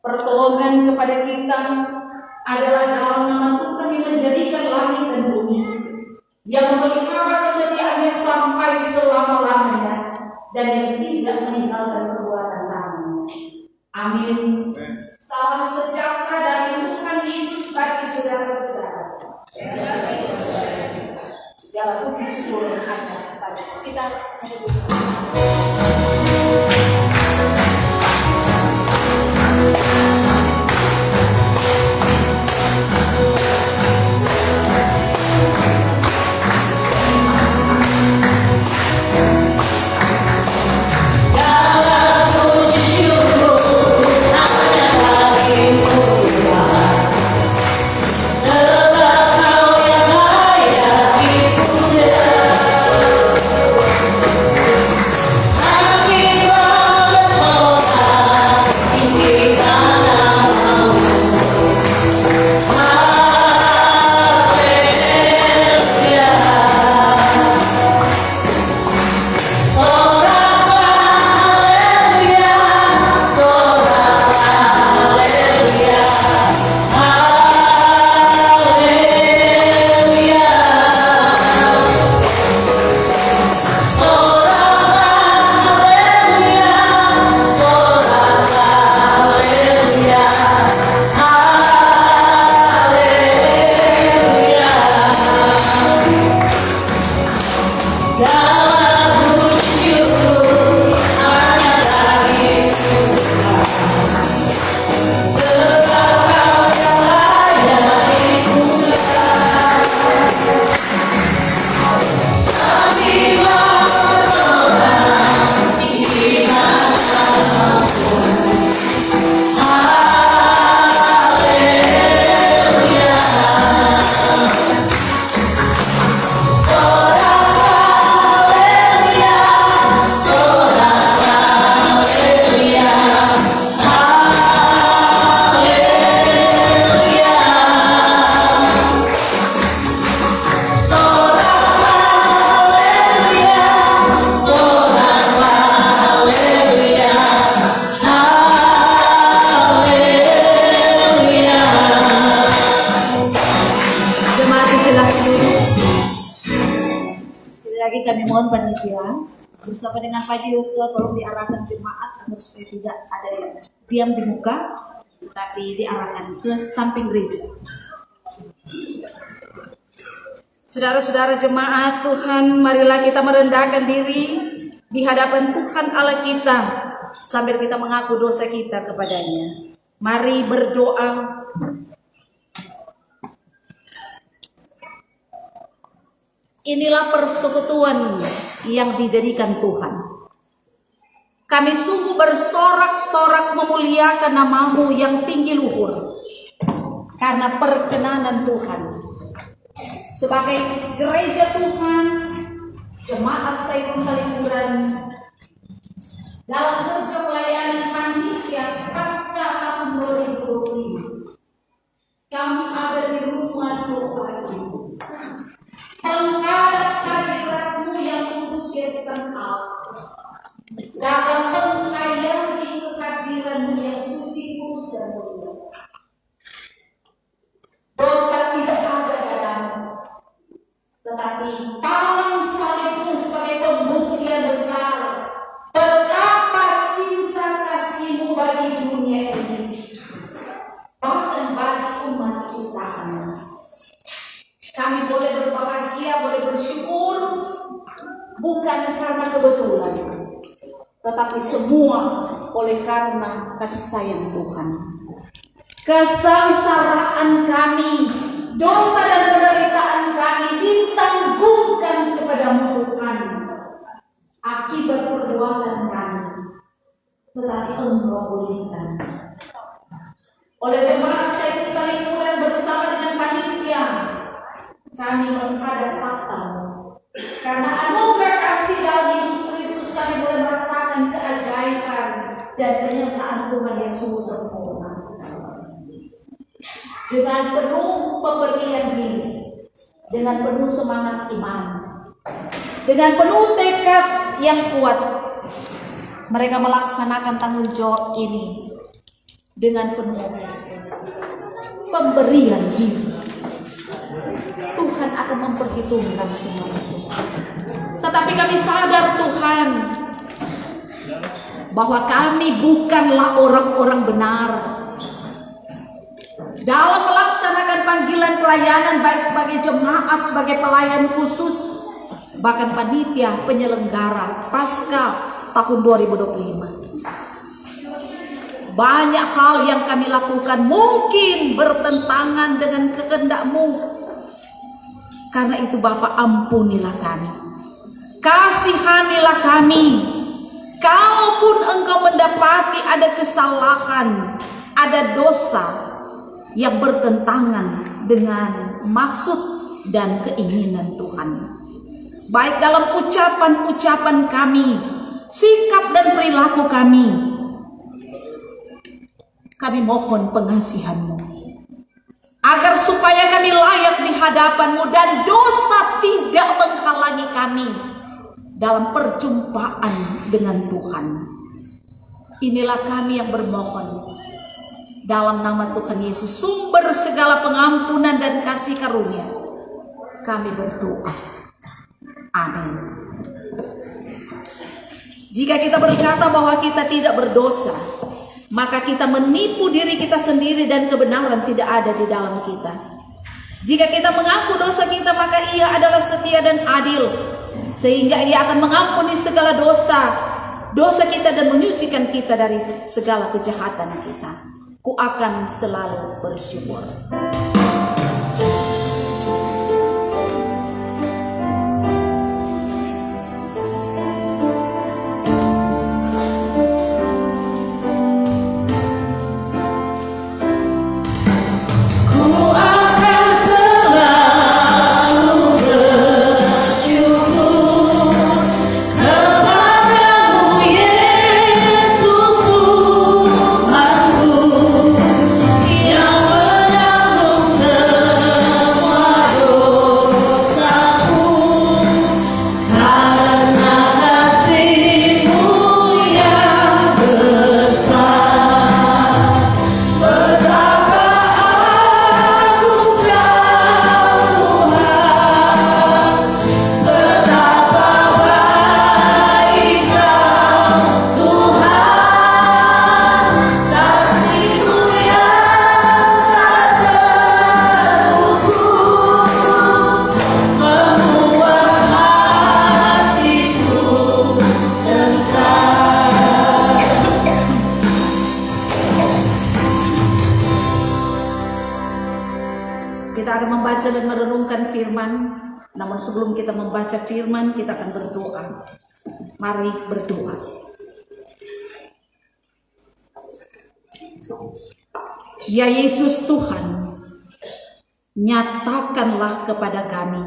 Pertolongan kepada kita adalah dalam nama Tuhan yang menjadikan langit dan bumi, yang memelihara kesetiaannya sampai selama-lamanya, dan yang tidak meninggalkan perbuatan kami. Amin. Salam sejahtera dari Tuhan Yesus bagi saudara-saudara. Segala puji syukur hanya kepada kita. Kami mohon panitia bersama dengan Pak Yosua tolong diarahkan jemaat agar supaya tidak ada yang diam di muka, tapi diarahkan ke samping gereja. Saudara-saudara jemaat Tuhan, marilah kita merendahkan diri di hadapan Tuhan Allah kita sambil kita mengaku dosa kita kepadanya. Mari berdoa. Inilah persekutuan yang dijadikan Tuhan. Kami sungguh bersorak-sorak memuliakan nama-Mu yang tinggi luhur karena perkenanan Tuhan. Sebagai gereja Tuhan, jemaat Saiful Kaliburan, dalam kerja pelayanan panitia pasca tahun 2025, kami ada di rumah doa ini. Menghadap hadirat-Mu yang kudus yang kenal, dalam menghayati kehadiran-Mu yang suci, kudus dan mulia. Dosa tidak ada dalam, tetapi tangan salib-Mu sebagai pembuktian besar betapa cinta kasih-Mu bagi dunia ini, bahkan bagi umat ciptaan. Kami boleh berbahagia, boleh bersyukur, bukan karena kebetulan, tetapi semua oleh karena kasih sayang Tuhan. Kesengsaraan kami, dosa dan penderitaan kami ditanggungkan kepada-Mu Tuhan akibat perbuatan kami, tetapi Engkau bolehkan. Oleh jemaat Saiful Kaliburan bersama dengan panitia, kami menghadap takhta-Mu. Karena anugerah kasih dalam Yesus Kristus, kami boleh merasakan keajaiban dan penyertaan Tuhan yang sungguh sempurna. Dengan penuh pemberian diri, dengan penuh semangat iman, dengan penuh tekad yang kuat, mereka melaksanakan tanggung jawab ini dengan penuh pemberian hidup. Tuhan akan memperhitungkan semua itu. Tetapi kami sadar Tuhan bahwa kami bukanlah orang-orang benar dalam melaksanakan panggilan pelayanan, baik sebagai jemaat, sebagai pelayan khusus, bahkan panitia penyelenggara Paskah tahun 2025. Banyak hal yang kami lakukan mungkin bertentangan dengan kehendak-Mu. Karena itu Bapa, ampunilah kami, kasihanilah kami. Kalaupun Engkau mendapati ada kesalahan, ada dosa yang bertentangan dengan maksud dan keinginan Tuhan, baik dalam ucapan-ucapan kami, sikap dan perilaku kami mohon pengasihan-Mu, agar supaya kami layak di hadapan-Mu dan dosa tidak menghalangi kami dalam perjumpaan dengan Tuhan. Inilah kami yang bermohon dalam nama Tuhan Yesus, sumber segala pengampunan dan kasih karunia. Kami berdoa. Amin. Jika kita berkata bahwa kita tidak berdosa, maka kita menipu diri kita sendiri dan kebenaran tidak ada di dalam kita. Jika kita mengaku dosa kita, maka Ia adalah setia dan adil, sehingga Ia akan mengampuni segala dosa kita dan menyucikan kita dari segala kejahatan kita. Ku akan selalu bersyukur. Dan merenungkan firman. Namun sebelum kita membaca firman, kita akan berdoa. Mari berdoa. Ya Yesus Tuhan, nyatakanlah kepada kami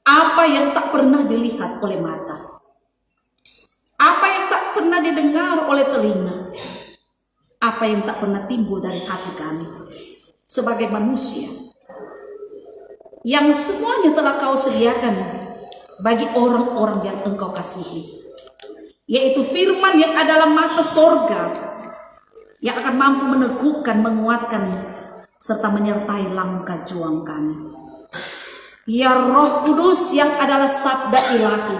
apa yang tak pernah dilihat oleh mata, apa yang tak pernah didengar oleh telinga, apa yang tak pernah timbul dari hati kami sebagai manusia, yang semuanya telah Kau sediakan bagi orang-orang yang Engkau kasihi, yaitu firman yang adalah mata sorga yang akan mampu meneguhkan, menguatkan, serta menyertai langkah juang kami. Ya Roh Kudus yang adalah sabda ilahi,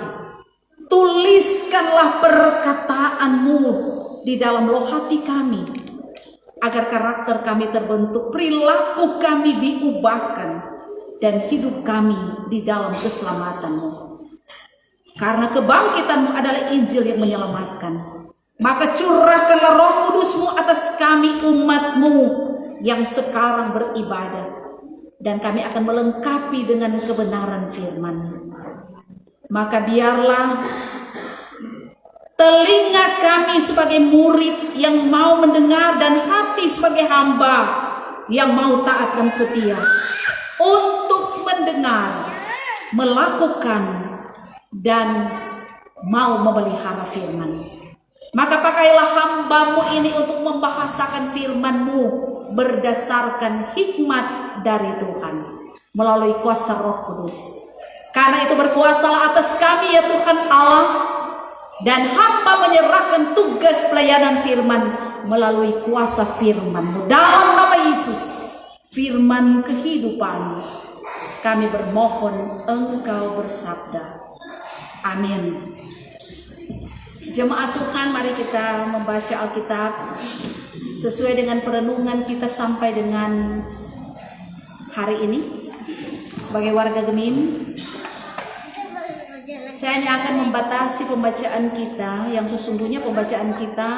tuliskanlah perkataan-Mu di dalam loh hati kami, agar karakter kami terbentuk, perilaku kami diubahkan, dan hidup kami di dalam keselamatan-Mu. Karena kebangkitan-Mu adalah Injil yang menyelamatkan, maka curahkanlah Roh Kudus-Mu atas kami umat-Mu yang sekarang beribadah, dan kami akan melengkapi dengan kebenaran firman. Maka biarlah telinga kami sebagai murid yang mau mendengar dan hati sebagai hamba yang mau taat dan setia untuk mendengar, melakukan, dan mau memelihara firman. Maka pakailah hamba-Mu ini untuk membahasakan firman-Mu berdasarkan hikmat dari Tuhan melalui kuasa Roh Kudus. Karena itu berkuasalah atas kami ya Tuhan Allah, Dan hamba menyerahkan tugas pelayanan firman melalui kuasa firman-Mu. Dalam nama Yesus, firman kehidupan, kami bermohon Engkau bersabda. Amin. Jemaat Tuhan, mari kita membaca Alkitab sesuai dengan perenungan kita sampai dengan hari ini. Sebagai warga Gemim, saya hanya akan membatasi pembacaan kita, yang sesungguhnya pembacaan kita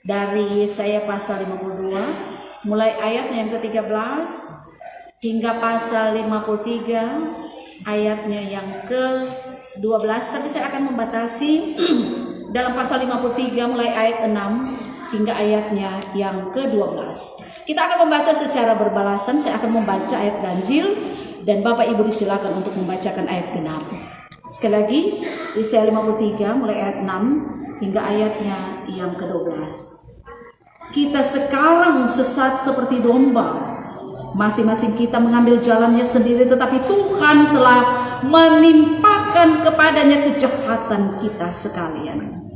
dari Yesaya pasal 52 mulai ayatnya yang ke-13 hingga pasal 53 ayatnya yang ke-12, tapi saya akan membatasi dalam pasal 53 mulai ayat 6 hingga ayatnya yang ke-12. Kita akan membaca secara berbalasan. Saya akan membaca ayat ganjil dan Bapak Ibu disilakan untuk membacakan ayat genap. Sekali lagi, Yesaya 53 mulai ayat 6 hingga ayatnya yang ke-12. Kita sekarang sesat seperti domba. Masing-masing kita mengambil jalannya sendiri, tetapi Tuhan telah menimpakan kepadanya kejahatan kita sekalian.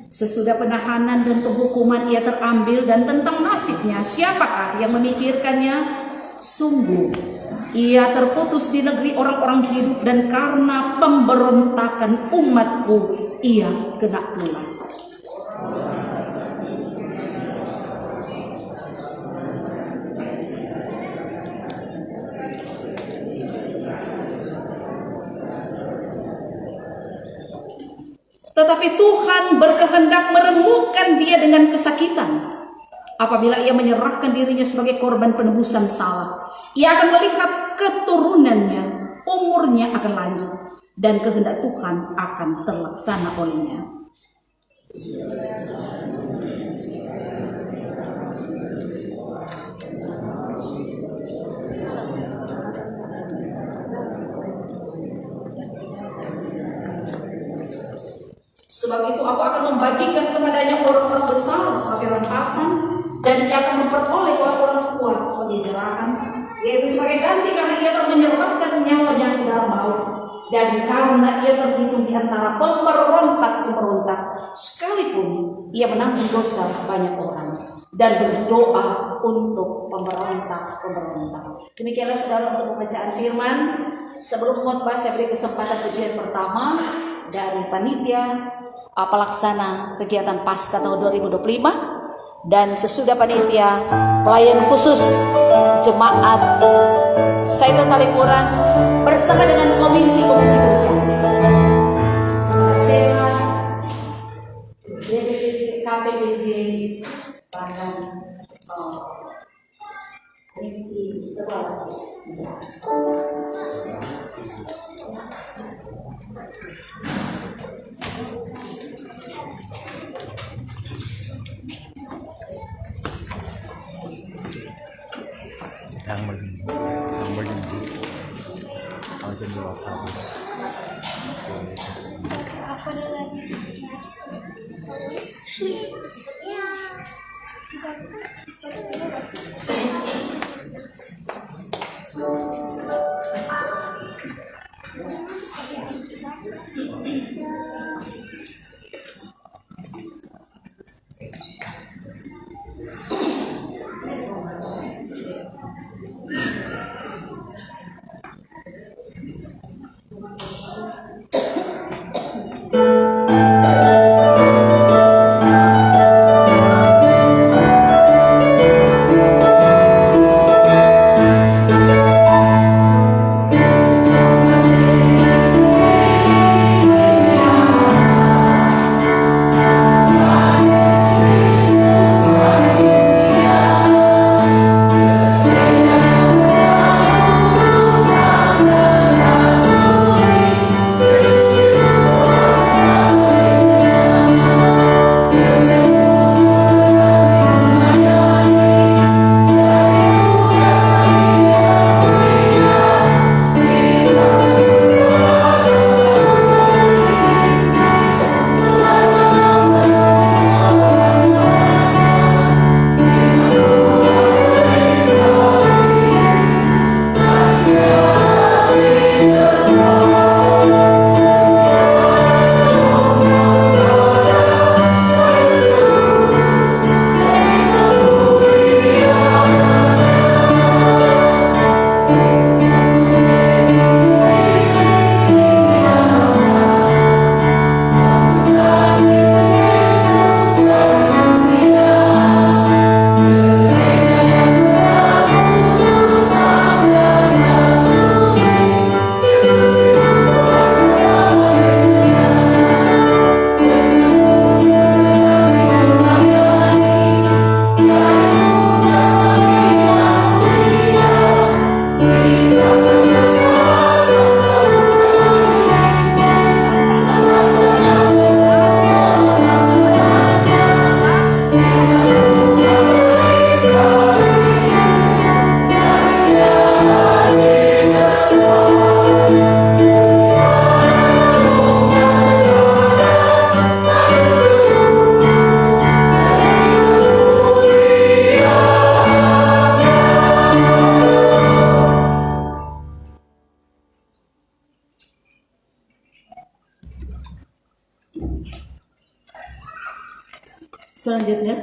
Sesudah penahanan dan penghukuman ia terambil, dan tentang nasibnya siapakah yang memikirkannya? Sungguh ia terputus di negeri orang-orang hidup, dan karena pemberontakan umatku ia kena tulah. Tetapi Tuhan berkehendak meremukkan dia dengan kesakitan. Apabila ia menyerahkan dirinya sebagai korban penebusan salah, ia akan melihat keturunannya, umurnya akan lanjut, dan kehendak Tuhan akan terlaksana olehnya. Sebab itu aku akan membagikan kepadanya orang-orang besar sebagai rampasan, dan ia akan memperoleh orang-orang kuat sebagai jerahan, yaitu sebagai ganti karena ia telah menyerahkan nyawanya ke dalam maut, dan karena ia terhitung di antara pemberontak-pemberontak, sekalipun ia menanggung dosa banyak orang dan berdoa untuk pemberontak-pemberontak. Demikianlah saudara untuk pembacaan firman. Sebelum khotbah saya beri kesempatan pujian pertama dari panitia pelaksana kegiatan Paskah tahun 2025, dan sesudah panitia pelayan khusus jemaat Saito Talipuran bersama dengan komisi-komisi kerja Seha, KPBJ, bahkan komisi evaluasi. Sedang begini langsung di lokal. Apa ada lagi?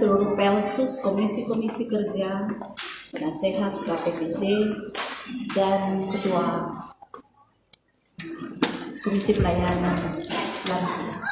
seluruh Pelsus, komisi-komisi kerja, penasehat KPPJ, dan ketua Komisi Pelayanan Lansia.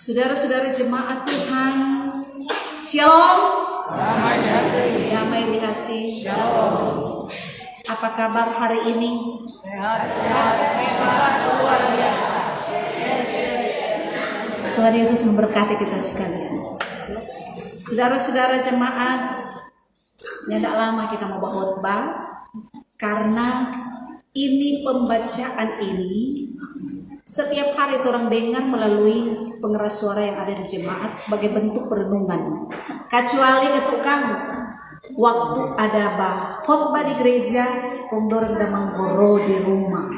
Saudara-saudara jemaat Tuhan, Shalom. Damai di hati. Shalom. Apa kabar hari ini? Sehat. Luar biasa. Tuhan Yesus memberkati kita sekalian. Saudara-saudara jemaat, tidak lama kita mau khotbah karena ini pembacaan ini setiap hari orang dengar melalui pengeras suara yang ada di jemaat sebagai bentuk perenungan. Kecuali ketika waktu ada khotbah di gereja, pondorang damang goro di rumah.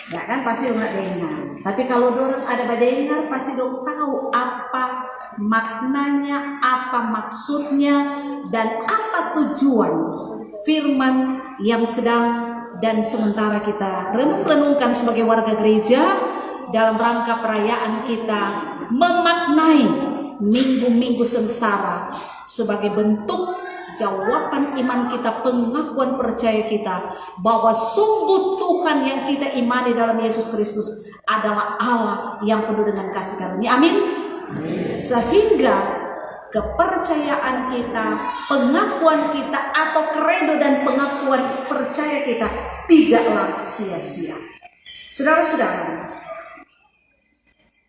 Ya kan pasti orang dengar. Tapi kalau orang ada dengar pasti dong tahu apa maknanya, apa maksudnya, dan apa tujuan firman yang sedang dan sementara kita renung-renungkan sebagai warga gereja dalam rangka perayaan kita memaknai minggu-minggu sengsara sebagai bentuk jawaban iman kita, pengakuan percaya kita bahwa sungguh Tuhan yang kita imani dalam Yesus Kristus adalah Allah yang penuh dengan kasih karunia. Amin. Sehingga kepercayaan kita, pengakuan kita atau kredo dan pengakuan percaya kita tidaklah sia-sia. Saudara-saudara,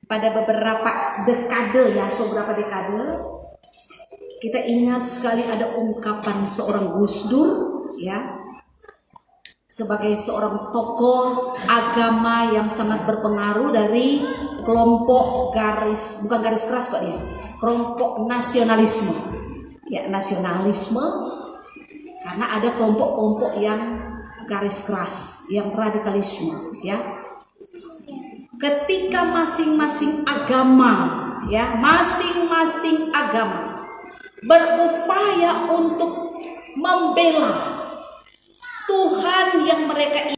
pada beberapa dekade beberapa dekade kita ingat sekali ada ungkapan seorang Gus Dur ya, sebagai seorang tokoh agama yang sangat berpengaruh dari kelompok bukan garis keras kok ya, kelompok nasionalisme. Ya, nasionalisme karena ada kelompok-kelompok yang garis keras, yang radikalisme, ya. Ketika masing-masing agama berupaya untuk membela Tuhan yang mereka